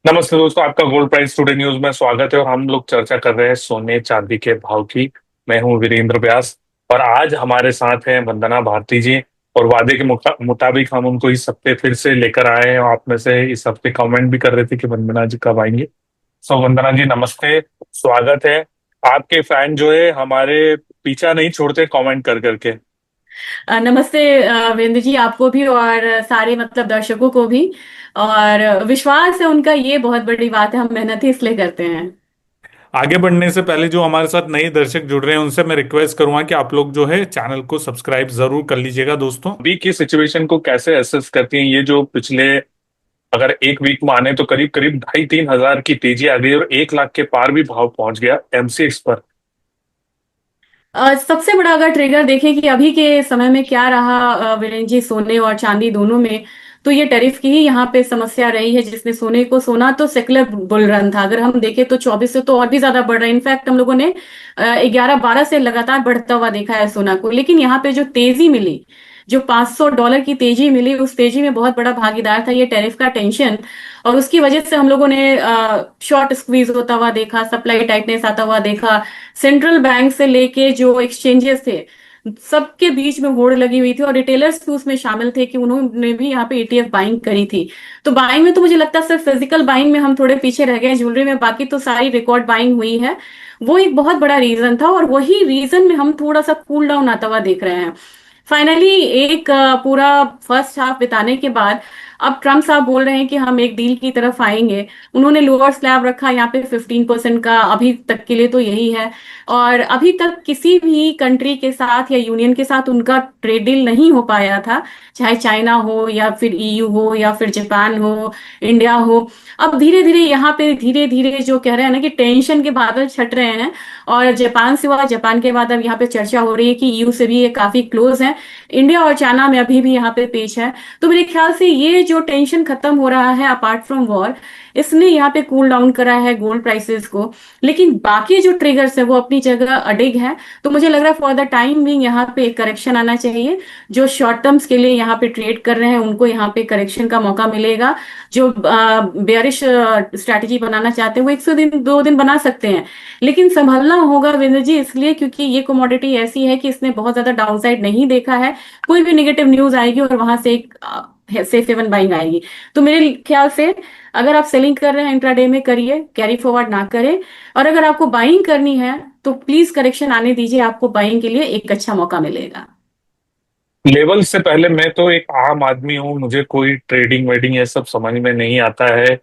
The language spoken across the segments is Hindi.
नमस्ते दोस्तों, आपका गोल्ड प्राइस टुडे न्यूज में स्वागत है। और हम लोग चर्चा कर रहे हैं सोने चांदी के भाव की। मैं हूं वीरेंद्र व्यास और आज हमारे साथ हैं वंदना भारती जी। और वादे के मुताबिक हम उनको इस हफ्ते फिर से लेकर आए हैं। और आप में से इस हफ्ते कमेंट भी कर रहे थे कि वंदना जी कब आएंगे। सो वंदना जी नमस्ते, स्वागत है। आपके फैन जो है हमारे पीछा नहीं छोड़ते कमेंट कर करके। नमस्ते वीरेंद्र जी, आपको भी और सारे मतलब दर्शकों को भी। और विश्वास है उनका, ये बहुत बड़ी बात है, हम मेहनत ही इसलिए करते हैं। आगे बढ़ने से पहले जो हमारे साथ नए दर्शक जुड़ रहे हैं उनसे मैं रिक्वेस्ट करूंगा कि आप लोग जो है चैनल को सब्सक्राइब जरूर कर लीजिएगा। दोस्तों, अभी की सिचुएशन को कैसे एसेस करती हैं? ये जो पिछले अगर एक वीक माने तो करीब करीब 2,500 की तेजी आ गई और 1 लाख के पार भी भाव पहुंच गया एमसीएक्स पर। सबसे बड़ा अगर ट्रिगर देखें कि अभी के समय में क्या रहा, वीरेंद्र जी, सोने और चांदी दोनों में, तो ये टैरिफ की ही यहाँ पे समस्या रही है, जिसने सोने को, सोना तो सेकुलर बुल रन था, अगर हम देखें तो 24 से तो और भी ज्यादा बढ़ रहा है। इनफैक्ट हम लोगों ने 11-12 से लगातार बढ़ता हुआ देखा है सोना को। लेकिन यहाँ पे जो तेजी मिली, जो $500 की तेजी मिली, उस तेजी में बहुत बड़ा भागीदार था ये टैरिफ का टेंशन। और उसकी वजह से हम लोगों ने शॉर्ट स्क्वीज होता हुआ देखा, सप्लाई टाइटनेस आता हुआ देखा। सेंट्रल बैंक से लेके जो एक्सचेंजेस थे, सबके बीच में होड़ लगी हुई थी, और रिटेलर्स भी उसमें शामिल थे कि उन्होंने भी यहाँ पे ईटीएफ बाइंग करी थी। तो बाइंग में तो मुझे लगता है सिर्फ फिजिकल बाइंग में हम थोड़े पीछे रह गए ज्वेलरी में, बाकी तो सारी रिकॉर्ड बाइंग हुई है। वो एक बहुत बड़ा रीजन था, और वही रीजन में हम थोड़ा सा कूल डाउन आता हुआ देख रहे हैं। फाइनली एक पूरा फर्स्ट हाफ बिताने के बाद अब ट्रम्प साहब बोल रहे हैं कि हम एक डील की तरफ आएंगे। उन्होंने लोअर स्लैब रखा यहाँ पे 15% का, अभी तक के लिए तो यही है। और अभी तक किसी भी कंट्री के साथ या यूनियन के साथ उनका ट्रेड डील नहीं हो पाया था, चाहे चाइना हो या फिर ईयू हो या फिर जापान हो, इंडिया हो। अब धीरे धीरे यहाँ पे धीरे धीरे जो कह रहे हैं ना कि टेंशन के बादल छट रहे हैं। और जापान से हुआ, जापान के बाद अब यहाँ पे चर्चा हो रही है कि ईयू से भी ये काफी क्लोज है। इंडिया और चाइना में अभी भी यहाँ पे पेच है। तो मेरे ख्याल से ये जो टेंशन खत्म हो रहा है अपार्ट फ्रॉम वॉर, इसने यहाँ पे कूल डाउन करा है गोल्ड प्राइसेस को। लेकिन बाकी जो ट्रिगर्स है वो अपनी जगह अडिग है। तो मुझे लग रहा है फॉर द टाइम बिंग यहाँ पे एक करेक्शन आना चाहिए। जो शॉर्ट टर्म्स के लिए यहाँ पे ट्रेड कर रहे हैं उनको यहाँ पे करेक्शन का मौका मिलेगा। जो बेयरिश स्ट्रैटेजी बनाना चाहते हैं वो 100 दिन 2 दिन बना सकते हैं। लेकिन संभलना होगा विनय जी, इसलिए क्योंकि ये कमोडिटी ऐसी है कि इसने बहुत ज्यादा डाउनसाइड नहीं देखा है। कोई भी नेगेटिव न्यूज आएगी और वहां से एक सेफ हेवन बाइंग आएगी। तो मेरे ख्याल से अगर आप सेलिंग कर रहे हैं इंट्राडे में करिए, कैरी फॉरवर्ड ना करें। और अगर आपको बाइंग करनी है तो प्लीज करेक्शन आने दीजिए, आपको बाइंग के लिए एक अच्छा मौका मिलेगा। लेवल से पहले मैं तो एक आम आदमी हूँ, मुझे कोई ट्रेडिंग वेडिंग ये सब समझ में नहीं आता है।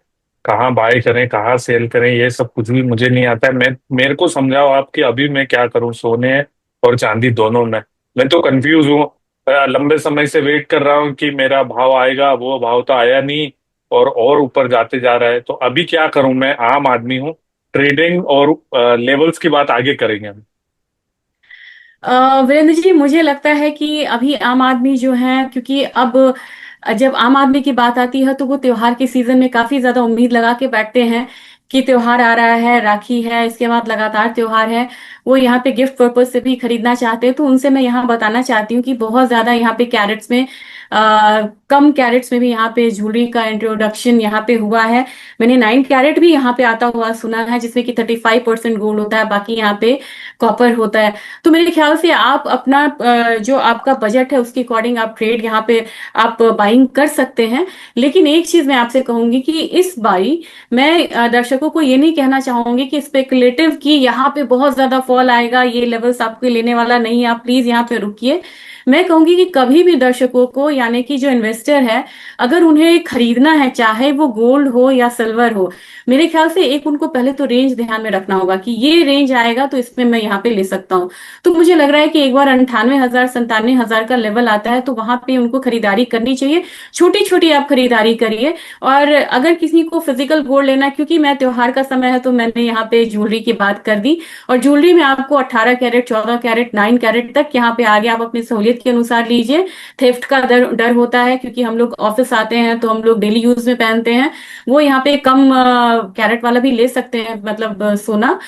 कहाँ बाय करें कहाँ सेल करें ये सब कुछ भी मुझे नहीं आता है। मैं मेरे को समझाओ आप कि अभी मैं क्या करूँ सोने और चांदी दोनों में। मैं तो कंफ्यूज हूँ। लंबे समय से वेट कर रहा हूँ कि मेरा भाव आएगा, वो भाव तो आया नहीं और ऊपर जाते जा रहा है। तो अभी क्या करूँ? मैं आम आदमी हूँ। ट्रेडिंग और लेवल्स की बात आगे करेंगे हम। वीरेंद्र जी, मुझे लगता है कि अभी आम आदमी जो है, क्योंकि अब जब आम आदमी की बात आती है तो वो त्योहार के सीजन में काफी ज्यादा उम्मीद लगा के बैठते हैं कि त्योहार आ रहा है, राखी है, इसके बाद लगातार त्योहार है। वो यहाँ पे गिफ्ट पर्पज से भी खरीदना चाहते हैं। तो उनसे मैं यहाँ बताना चाहती हूँ कि बहुत ज्यादा यहाँ पे कैरेट्स में, कम कैरेट्स में भी यहाँ पे ज्वेलरी का इंट्रोडक्शन यहाँ पे हुआ है। मैंने 9 कैरेट भी यहाँ पे आता हुआ सुना है, जिसमें कि 35% गोल्ड होता है, बाकी यहाँ पे कॉपर होता है। तो मेरे ख्याल से आप अपना जो आपका बजट है उसके अकॉर्डिंग आप ट्रेड यहाँ पे आप बाइंग कर सकते हैं। लेकिन एक चीज मैं आपसे कहूंगी कि इस बारी मैं दर्शकों को ये नहीं कहना चाहूंगी कि स्पेकुलेटिव कि यहाँ पे बहुत ज्यादा फॉल आएगा, ये लेवल्स आपके लेने वाला नहीं है, आप प्लीज यहाँ पे रुकिए। मैं कहूंगी कि कभी भी दर्शकों को, यानी कि जो इन्वेस्टर है, अगर उन्हें खरीदना है, चाहे वो गोल्ड हो या सिल्वर हो, मेरे ख्याल से एक उनको पहले तो रेंज ध्यान में रखना होगा कि ये रेंज आएगा तो इसमें मैं यहाँ पे ले सकता हूँ। तो मुझे लग रहा है कि एक बार 98,000 97,000 का लेवल आता है तो वहां पे उनको खरीदारी करनी चाहिए। छोटी छोटी आप खरीदारी करिए। और अगर किसी को फिजिकल गोल्ड लेना है, क्योंकि मैं त्योहार का समय है तो मैंने यहाँ पे ज्वेलरी की बात कर दी, और ज्वेलरी में आपको 18 कैरेट, 14 कैरेट, 9 कैरेट तक यहाँ पे आगे आप अपनी सहूलियत के अनुसार लीजिए। थेफ्ट का डर डर होता है, क्योंकि हम लोग ऑफिस आते हैं तो हम लोग डेली यूज में पहनते हैं। वो यहाँ पे कम कैरेट वाला भी ले सकते हैं, मतलब सोना।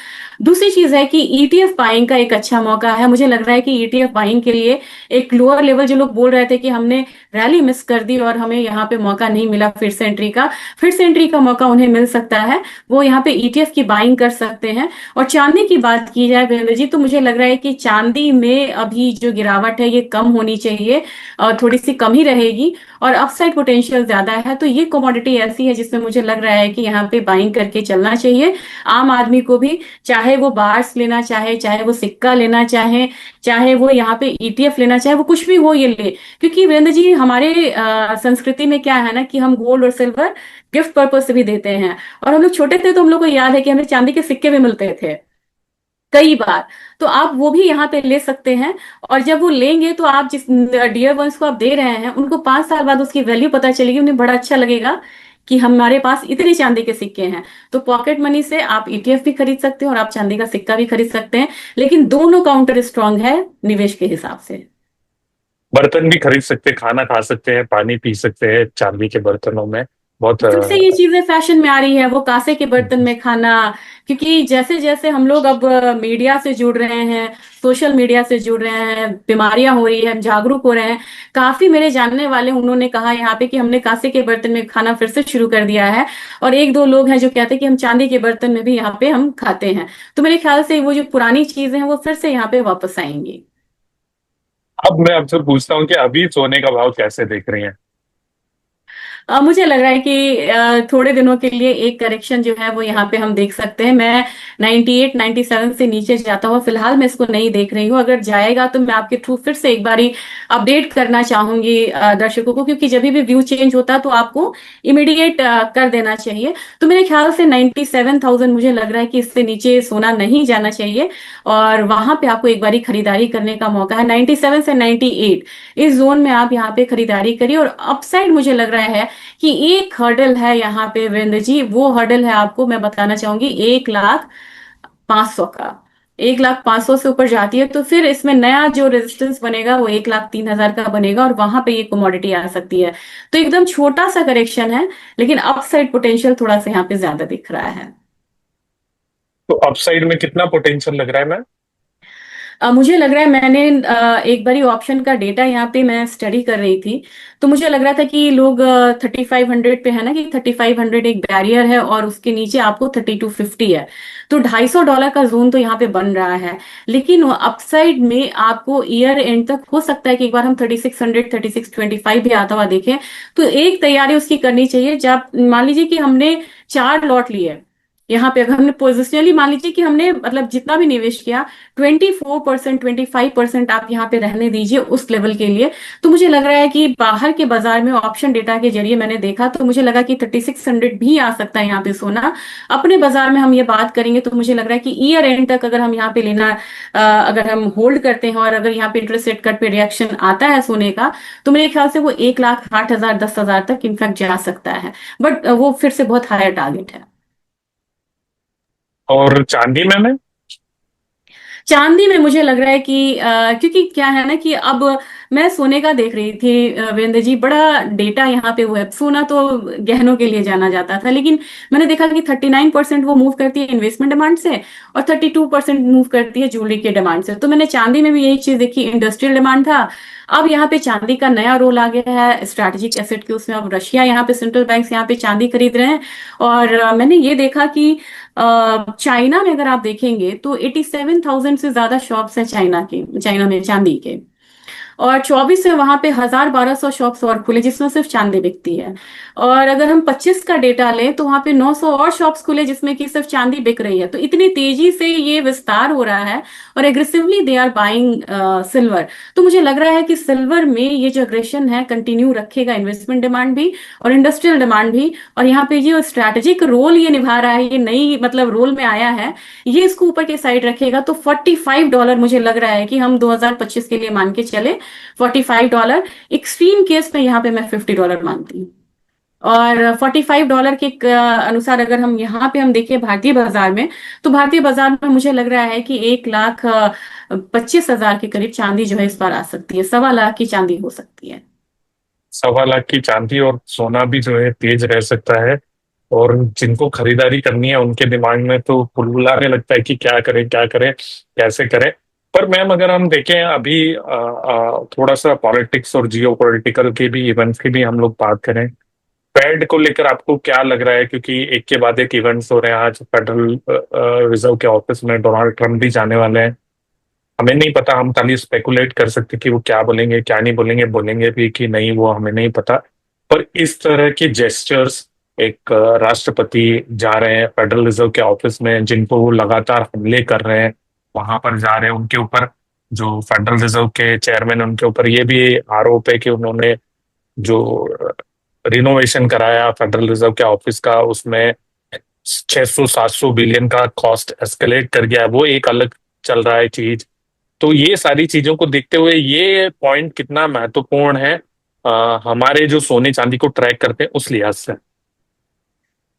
दूसरी चीज है कि ईटीएफ बाइंग का एक अच्छा मौका है। मुझे लग रहा है कि ईटीएफ बाइंग के लिए एक लोअर लेवल, जो लोग बोल रहे थे कि हमने रैली मिस कर दी और हमें यहाँ पे मौका नहीं मिला फिर से एंट्री का, फिर से एंट्री का मौका उन्हें मिल सकता है। वो यहाँ पे ईटीएफ की बाइंग कर सकते हैं। और चांदी की बात की जाए वीरेंद्र जी, तो मुझे लग रहा है कि चांदी में अभी जो गिरावट है ये कम होनी चाहिए, और थोड़ी सी कम ही रहेगी, और अपसाइड पोटेंशियल ज्यादा है। तो ये कमोडिटी ऐसी है जिसमें मुझे लग रहा है कि यहाँ पे बाइंग करके चलना चाहिए आम आदमी को भी। चाहे वो बार्स लेना चाहे, चाहे वो सिक्का लेना चाहे, चाहे वो यहाँ पे ईटीएफ लेना चाहे, वो कुछ भी हो ये ले। क्योंकि वीरेंद्र जी, हमारे संस्कृति में क्या है ना कि हम गोल्ड और सिल्वर गिफ्ट पर्पज से भी देते हैं। और हम लोग छोटे थे तो हम लोग को याद है कि हमें चांदी के सिक्के भी मिलते थे कई बार। तो आप वो भी यहाँ पे ले सकते हैं। और जब वो लेंगे तो आप जिस डियर वंस को आप दे रहे हैं, उनको 5 साल बाद उसकी वैल्यू पता चलेगी, उन्हें बड़ा अच्छा लगेगा कि हमारे पास इतने चांदी के सिक्के हैं। तो पॉकेट मनी से आप ईटीएफ भी खरीद सकते हैं और आप चांदी का सिक्का भी खरीद सकते हैं, लेकिन दोनों काउंटर स्ट्रांग है निवेश के हिसाब से। बर्तन भी खरीद सकते हैं, खाना खा सकते हैं, पानी पी सकते हैं चांदी के बर्तनों में। बहुत फिर से ये चीजें फैशन में आ रही है, वो कांसे के बर्तन में खाना। क्योंकि जैसे जैसे हम लोग अब मीडिया से जुड़ रहे हैं, सोशल मीडिया से जुड़ रहे हैं, बीमारियां हो रही है, हम जागरूक हो रहे हैं। काफी मेरे जानने वाले उन्होंने कहा यहाँ पे कि हमने कांसे के बर्तन में खाना फिर से शुरू कर दिया है। और एक दो लोग हैं जो कहते हैं कि हम चांदी के बर्तन में भी यहाँ पे हम खाते हैं। तो मेरे ख्याल से वो जो पुरानी चीजें हैं वो फिर से यहाँ पे वापस आएंगी। अब मैं आपसे पूछता हूँ कि अभी सोने का भाव कैसे देख रही हैं? मुझे लग रहा है कि थोड़े दिनों के लिए एक करेक्शन जो है वो यहाँ पे हम देख सकते हैं। मैं 98 97 से नीचे जाता हुआ फिलहाल मैं इसको नहीं देख रही हूँ। अगर जाएगा तो मैं आपके थ्रू फिर से एक बारी अपडेट करना चाहूंगी दर्शकों को, क्योंकि जब भी व्यू चेंज होता है तो आपको इमीडिएट कर देना चाहिए। तो मेरे ख्याल से 97,000 मुझे लग रहा है कि इससे नीचे सोना नहीं जाना चाहिए, और वहां पे आपको एक बारी खरीदारी करने का मौका है। 97 से 98 इस जोन में आप यहाँ पे खरीदारी करिए। और अपसाइड मुझे लग रहा है कि एक हर्डल है यहाँ पे वीरेंद्र जी, वो हर्डल है आपको मैं बताना चाहूंगी 1,05,000 का। 1,05,000 से ऊपर जाती है तो फिर इसमें नया जो रेजिस्टेंस बनेगा वो 1,03,000 का बनेगा, और वहां पे ये कमोडिटी आ सकती है। तो एकदम छोटा सा करेक्शन है, लेकिन अपसाइड पोटेंशियल थोड़ा सा यहाँ पे ज्यादा दिख रहा है। तो अपसाइड में कितना पोटेंशियल लग रहा है मैम? मुझे लग रहा है, मैंने एक बारी ऑप्शन का डेटा यहाँ पे मैं स्टडी कर रही थी, तो मुझे लग रहा था कि लोग 3,500 पे है ना, कि 3,500 एक बैरियर है और उसके नीचे आपको 3,250 है। तो $250 का जोन तो यहाँ पे बन रहा है। लेकिन अपसाइड में आपको ईयर एंड तक हो सकता है कि एक बार हम 3,600 3,625 भी आता हुआ देखें। तो एक तैयारी उसकी करनी चाहिए। जब मान लीजिए कि हमने 4 लॉट लिए यहाँ पे, अगर हमने पोजिशनली मान लीजिए कि हमने मतलब जितना भी निवेश किया, 24%, 25% आप यहाँ पे रहने दीजिए उस लेवल के लिए। तो मुझे लग रहा है कि बाहर के बाजार में ऑप्शन डेटा के जरिए मैंने देखा, तो मुझे लगा कि 3,600 भी आ सकता है यहाँ पे सोना। अपने बाजार में हम ये बात करेंगे तो मुझे लग रहा है कि ईयर एंड तक अगर हम यहाँ पे लेना, अगर हम होल्ड करते हैं और अगर यहाँ पे इंटरेस्ट रेट कट पे रिएक्शन आता है सोने का, तो मेरे ख्याल से वो 1,08,000 10,000 तक इनफैक्ट जा सकता है। बट वो फिर से बहुत हायर टारगेट है। और चांदी में मैम? चांदी में मुझे लग रहा है कि क्योंकि क्या है ना कि अब मैं सोने का देख रही थी वीरेंद्र जी, बड़ा डेटा यहाँ पे वो है। सोना तो गहनों के लिए जाना जाता था, लेकिन मैंने देखा कि 39% वो मूव करती है इन्वेस्टमेंट डिमांड से, और 32% मूव करती है ज्वेलरी के डिमांड से। तो मैंने चांदी में भी यही चीज देखी, इंडस्ट्रियल डिमांड था। अब यहाँ पे चांदी का नया रोल आ गया है स्ट्रैटेजिक एसेट के उसमें। अब रशिया यहाँ पे सेंट्रल बैंक यहाँ पे चांदी खरीद रहे हैं। और मैंने ये देखा कि चाइना में अगर आप देखेंगे तो 87,000 से ज्यादा शॉप्स हैं चाइना में चांदी के। और 24 है वहां पे 1,000 1,200 शॉप्स और खुले जिसमें सिर्फ चांदी बिकती है। और अगर हम 25 का डेटा लें तो वहां पे 900 और शॉप्स खुले जिसमें कि सिर्फ चांदी बिक रही है। तो इतनी तेजी से ये विस्तार हो रहा है, और aggressively they are buying silver. तो मुझे लग रहा है कि सिल्वर में ये जो अग्रेशन है कंटिन्यू रखेगा, इन्वेस्टमेंट डिमांड भी और इंडस्ट्रियल डिमांड भी। और यहाँ पे जो स्ट्रैटेजिक रोल ये निभा रहा है, ये नई मतलब रोल में आया है, ये इसको ऊपर के साइड रखेगा। तो $45 मुझे लग रहा है कि हम 2025 के लिए मान के चले, $45। एक्सट्रीम केस में यहाँ पे मैं $50 मानती हूँ। और $45 के अनुसार अगर हम यहाँ पे हम देखें भारतीय बाजार में, तो भारतीय बाजार में मुझे लग रहा है कि 1,25,000 के करीब चांदी जो है इस बार आ सकती है, 1.25 लाख की चांदी हो सकती है। 1.25 लाख की चांदी और सोना भी जो है तेज रह सकता है। और जिनको खरीदारी करनी है उनके दिमाग में तो फुलफुलाने लगता है कि क्या करें कैसे करें। पर मैम अगर हम देखें अभी थोड़ा सा पॉलिटिक्स और जियो पॉलिटिकल के भी इवेंट्स की भी हम लोग बात करें, फेड को लेकर आपको क्या लग रहा है? क्योंकि एक के बाद एक इवेंट्स हो रहे हैं। आज फेडरल रिजर्व के ऑफिस में डोनाल्ड ट्रंप भी जाने वाले हैं। हमें नहीं पता, हम खाली स्पेकुलेट कर सकते कि वो क्या बोलेंगे क्या नहीं बोलेंगे, बोलेंगे भी कि नहीं वो हमें नहीं पता। पर इस तरह के जेस्चर्स, एक राष्ट्रपति जा रहे हैं फेडरल रिजर्व के ऑफिस में जिनको वो लगातार हमले कर रहे हैं, वहां पर जा रहे हैं उनके ऊपर, जो फेडरल रिजर्व के चेयरमैन उनके ऊपर ये भी आरोप है कि उन्होंने जो रिनोवेशन कराया फेडरल रिजर्व के ऑफिस का उसमें 600-700 बिलियन का कॉस्ट एस्केलेट कर गया है, वो एक अलग चल रहा है चीज। तो ये सारी चीजों को देखते हुए ये पॉइंट कितना महत्वपूर्ण है हमारे जो सोने चांदी को ट्रैक करते हैं उस लिहाज से?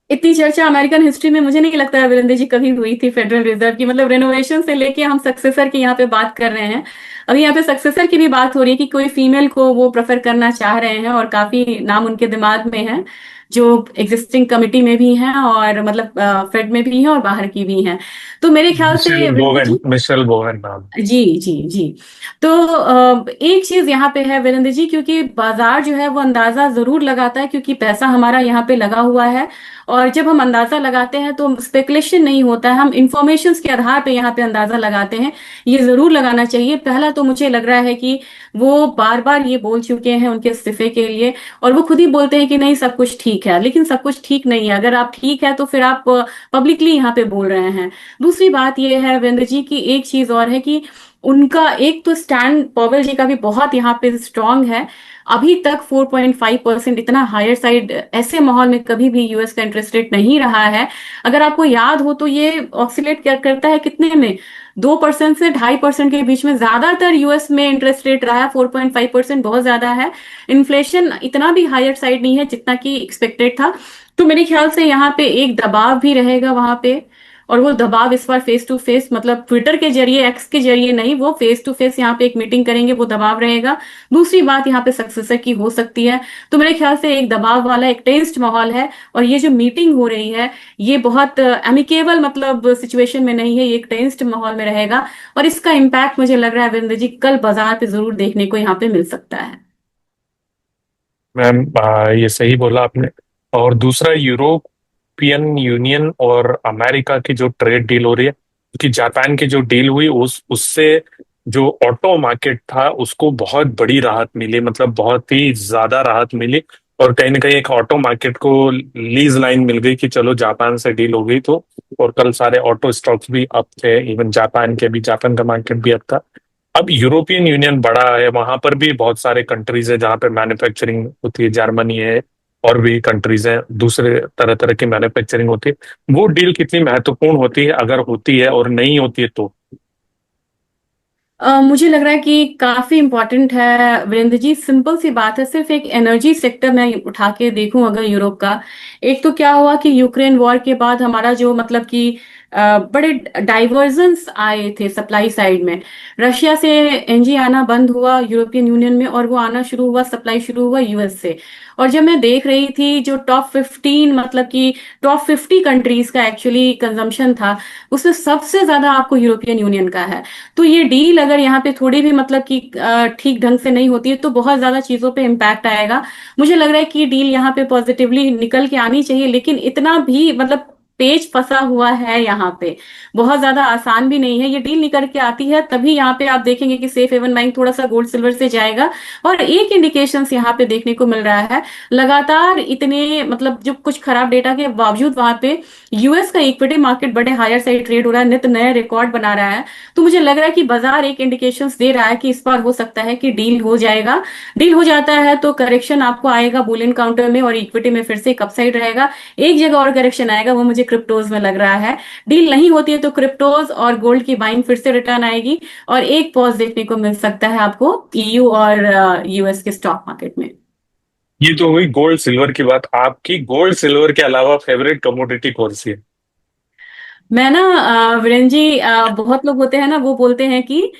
इतनी चर्चा अमेरिकन हिस्ट्री में मुझे नहीं लगता है वीरेंद्र जी कभी हुई थी फेडरल रिजर्व की, मतलब रेनोवेशन से लेके हम सक्सेसर की यहाँ पे बात कर रहे हैं। अभी यहाँ पे सक्सेसर की भी बात हो रही है कि कोई फीमेल को वो प्रेफर करना चाह रहे हैं, और काफी नाम उनके दिमाग में है जो एग्जिस्टिंग कमिटी में भी हैं, और मतलब फेड में भी हैं और बाहर की भी हैं। तो मेरे ख्याल मिशेल से वीरेंद्र बोवेन, जी, मिशेल बोवेन नाम। जी जी जी। तो एक चीज यहाँ पे है वीरेंद्र जी, क्योंकि बाजार जो है वो अंदाजा जरूर लगाता है, क्योंकि पैसा हमारा यहाँ पे लगा हुआ है। और जब हम अंदाजा लगाते हैं तो स्पेकुलेशन नहीं होता है, हम इंफॉर्मेशन के आधार पे यहाँ पे अंदाजा लगाते हैं। ये जरूर लगाना चाहिए। पहला तो मुझे लग रहा है कि वो बार बार ये बोल चुके हैं उनके इस्तीफे के लिए, और वो खुद ही बोलते हैं कि नहीं सब कुछ ठीक है, लेकिन सब कुछ ठीक नहीं है। अगर आप ठीक है तो फिर आप पब्लिकली यहाँ पे बोल रहे हैं। दूसरी बात यह है वीरेंद्र जी की एक चीज और है कि उनका एक तो स्टैंड पॉवेल जी का भी बहुत यहाँ पे स्ट्रांग है। अभी तक 4.5% इतना हायर साइड ऐसे माहौल में कभी भी यूएस का इंटरेस्ट रेट नहीं रहा है। अगर आपको याद हो तो ये ऑक्सीलेट क्या करता है, कितने में, 2% से 2.5% के बीच में ज्यादातर यूएस में इंटरेस्ट रेट रहा है। 4.5% बहुत ज्यादा है। इन्फ्लेशन इतना भी हायर साइड नहीं है जितना कि एक्सपेक्टेड था। तो मेरे ख्याल से यहाँ पे एक दबाव भी रहेगा वहां पे, और वो दबाव इस बार फेस टू फेस, मतलब ट्विटर के जरिए, एक्स के जरिए नहीं, वो फेस टू फेस यहाँ पे एक मीटिंग करेंगे, वो दबाव रहेगा। दूसरी बात यहाँ पे सक्सेसर की हो सकती है। तो मेरे ख्याल से एक दबाव वाला एक टेंस्ड माहौल है, और ये जो मीटिंग हो रही है ये बहुत एमिकेबल मतलब सिचुएशन में नहीं है, ये एक टेंस्ड माहौल में रहेगा। और इसका इम्पैक्ट मुझे लग रहा है वीरेंद्र जी कल बाजार पे जरूर देखने को यहाँ पे मिल सकता है। मैम ये सही बोला आपने। और दूसरा, यूरोपियन यूनियन और अमेरिका की जो ट्रेड डील हो रही है, क्योंकि जापान की जो डील हुई उससे जो ऑटो मार्केट था उसको बहुत बड़ी राहत मिली, मतलब बहुत ही ज्यादा राहत मिली। और कहीं ना कहीं एक ऑटो मार्केट को लीज लाइन मिल गई कि चलो जापान से डील हो गई तो। और कल सारे ऑटो स्टॉक्स भी अप थे, इवन जापान के भी, जापान का मार्केट भी अप था। अब यूरोपियन यूनियन बड़ा है, वहां पर भी बहुत सारे कंट्रीज है जहाँ पे मैन्युफैक्चरिंग होती है, जर्मनी है और भी कंट्रीज हैं, दूसरे तरह तरह की मैन्युफैक्चरिंग होती है। वो डील कितनी महत्वपूर्ण होती है अगर होती है, और नहीं होती है तो? मुझे लग रहा है कि काफी इंपॉर्टेंट है वीरेंद्र जी। सिंपल सी बात है, सिर्फ एक एनर्जी सेक्टर में उठा के देखूं अगर यूरोप का, एक तो क्या हुआ कि यूक्रेन वॉर के बाद हमारा जो मतलब कि बड़े डाइवर्जेंस आए थे सप्लाई साइड में। रशिया से एनजी आना बंद हुआ यूरोपियन यूनियन में, और वो आना शुरू हुआ, सप्लाई शुरू हुआ यूएस से। और जब मैं देख रही थी जो टॉप 15, मतलब कि टॉप 50 कंट्रीज का एक्चुअली कंजम्पशन था, उसमें सबसे ज्यादा आपको यूरोपियन यूनियन का है। तो ये डील अगर यहाँ पे थोड़ी भी मतलब कि ठीक ढंग से नहीं होती है तो बहुत ज्यादा चीजों पे इम्पैक्ट आएगा। मुझे लग रहा है कि डील यहाँ पे पॉजिटिवली निकल के आनी चाहिए, लेकिन इतना भी मतलब पेच फंसा हुआ है यहाँ पे, बहुत ज्यादा आसान भी नहीं है। ये डील निकल के आती है तभी यहाँ पे आप देखेंगे कि सेफ हेवन बैंक थोड़ा सा गोल्ड सिल्वर से जाएगा। और एक इंडिकेशन यहाँ पे देखने को मिल रहा है, लगातार इतने मतलब जो कुछ खराब डेटा के बावजूद वहां पे यूएस का इक्विटी मार्केट बड़े हायर साइड ट्रेड हो रहा है, नित नए रिकॉर्ड बना रहा है। तो मुझे लग रहा है कि बाजार एक इंडिकेशंस दे रहा है कि इस बार हो सकता है कि डील हो जाएगा। डील हो जाता है तो करेक्शन आपको आएगा बुलियन काउंटर में, और इक्विटी में फिर से एक अपसाइड रहेगा। एक जगह और करेक्शन आएगा, वो मुझे क्रिप्टोज में लग रहा है। डील नहीं होती है तो क्रिप्टोज और गोल्ड की बाइंग फिर से रिटर्न आएगी, और एक पॉज देखने को मिल सकता है आपको ईयू और यूएस के स्टॉक मार्केट में। ये तो हुई गोल्ड सिल्वर की बात। आपकी गोल्ड सिल्वर के अलावा फेवरेट कमोडिटी कौन सी है? मैं ना वीरेन जी, बहुत लोग होते हैं ना, वो बोलते हैं कि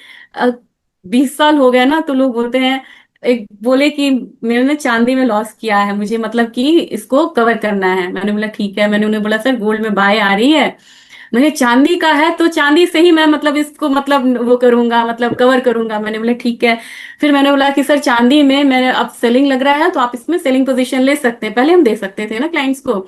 20 साल हो गया ना, तो लोग बोलते हैं, एक बोले कि मैंने चांदी में लॉस किया है, मुझे मतलब कि इसको कवर करना है। मैंने बोला ठीक है, मैंने उन्हें बोला सर गोल्ड में बाय आ रही है, मुझे चांदी का है तो चांदी से ही मैं मतलब इसको मतलब वो करूंगा, मतलब कवर करूंगा। मैंने बोला ठीक है। फिर मैंने बोला कि सर चांदी में मैंने अब सेलिंग लग रहा है, तो आप इसमें सेलिंग पोजीशन ले सकते हैं, पहले हम दे सकते थे ना क्लाइंट्स को।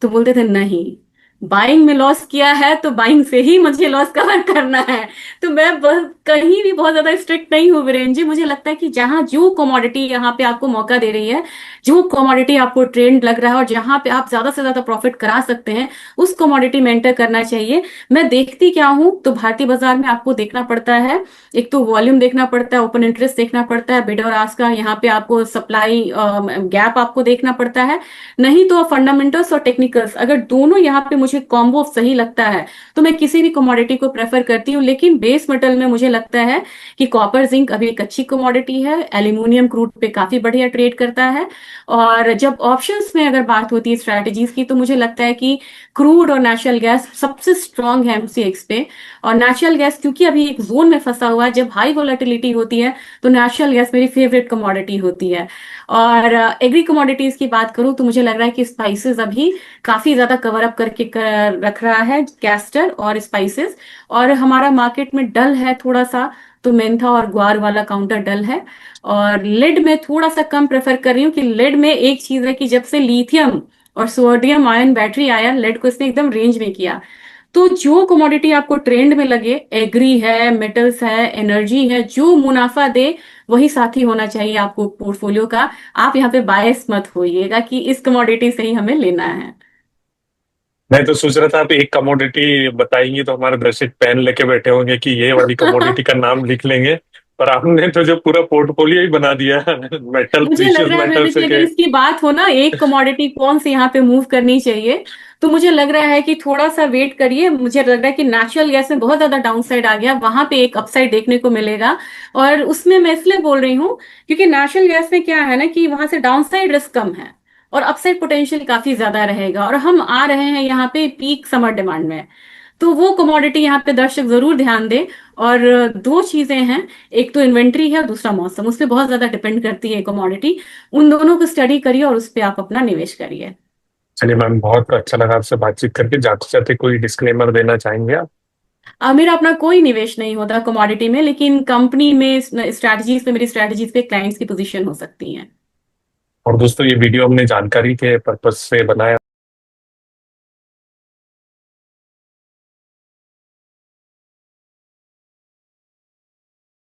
तो बोलते थे नहीं, बाइंग में लॉस किया है तो बाइंग से ही मुझे लॉस कवर करना है। तो मैं कहीं भी बहुत ज्यादा स्ट्रिक्ट नहीं हूँ वीरेन जी। मुझे लगता है कि जहां जो कमोडिटी यहाँ पे आपको मौका दे रही है, जो कमोडिटी आपको ट्रेंड लग रहा है और जहां पे आप ज्यादा से ज्यादा प्रॉफिट करा सकते हैं, उस कमोडिटी में एंटर करना चाहिए। मैं देखती क्या हूँ, तो भारतीय बाजार में आपको देखना पड़ता है, एक तो वॉल्यूम देखना पड़ता है, ओपन इंटरेस्ट देखना पड़ता है, बिड और आस्क का यहाँ पे आपको सप्लाई गैप आपको देखना पड़ता है। नहीं तो फंडामेंटल्स और टेक्निकल्स, अगर दोनों यहाँ पे मुझे कॉम्बो सही लगता है, तो मैं किसी भी कमोडिटी को प्रेफर करती हूँ। लेकिन बेस मेटल में मुझे लगता है कि कॉपर जिंक अभी एक अच्छी कमोडिटी है, एल्यूमिनियम क्रूड पे काफी बढ़िया ट्रेड करता है। और जब ऑप्शंस में अगर बात होती है स्ट्रैटेजीज की, तो मुझे लगता है कि क्रूड और नेचुरल गैस सबसे स्ट्रांग है एमसीएक्स पे। और नेचुरल गैस क्योंकि अभी एक जोन में फंसा हुआ है, जब हाई वोलेटिलिटी होती है तो नेचुरल गैस मेरी फेवरेट कमोडिटी होती है। और एग्री कमोडिटीज की बात करूं तो मुझे लग रहा है कि स्पाइसेस अभी काफी ज्यादा कवर अप करके रख रहा है, कैस्टर और स्पाइसेस। और हमारा मार्केट में डल है थोड़ा सा, तो मेंथा और ग्वार वाला काउंटर डल है। और लेड में थोड़ा सा कम प्रेफर कर रही हूँ, कि लेड में एक चीज है कि जब से लिथियम और सोडियम आयन बैटरी आया, लेड को इसने एकदम रेंज में किया। तो जो कमोडिटी आपको ट्रेंड में लगे, एग्री है, मेटल्स है, एनर्जी है, जो मुनाफा दे, वही साथी होना चाहिए आपको पोर्टफोलियो का। आप यहाँ पे बायस मत होइएगा कि इस कमोडिटी से ही हमें लेना है। मैं तो सोच रहा था आप एक कमोडिटी बताएंगी तो हमारे दर्शक पेन लेके बैठे होंगे कि ये वाली कमोडिटी का नाम लिख लेंगे। पर आपने तो जो पूरा पोर्टफोलियो ही बना दिया मेटल, मुझे लग प्रीशियस रहा है मेटल मैंने से जी, अगर के। इसकी बात हो ना, एक कमोडिटी कौन सी यहाँ पे मूव करनी चाहिए, तो मुझे लग रहा है कि थोड़ा सा वेट करिए। मुझे लग रहा है कि नेचुरल गैस में बहुत ज्यादा डाउनसाइड आ गया, वहां पे एक अपसाइड देखने को मिलेगा। और उसमें मैं इसलिए बोल रही हूँ क्योंकि नेचुरल गैस में क्या है ना, कि वहां से डाउनसाइड रिस्क कम है और अपसाइड पोटेंशियल काफी ज्यादा रहेगा। और हम आ रहे हैं यहाँ पे पीक समर डिमांड में, तो वो कमोडिटी यहाँ पे दर्शक जरूर ध्यान दें। और दो चीजें हैं, एक तो इन्वेंट्री है और दूसरा मौसम, उस पर बहुत ज्यादा डिपेंड करती है कमोडिटी। उन दोनों को स्टडी करिए और उस पर आप अपना निवेश करिए। चलिए मैम, बहुत अच्छा लगा आपसे बातचीत करके। जाते जाते कोई डिस्क्लेमर देना चाहेंगे आप? मेरा अपना कोई निवेश नहीं होता कमोडिटी में, लेकिन कंपनी में स्ट्रैटेजीज पे, मेरी स्ट्रैटेजीज पे क्लाइंट्स की पोजीशन हो सकती है। और दोस्तों, ये वीडियो हमने जानकारी के पर्पज से बनाया।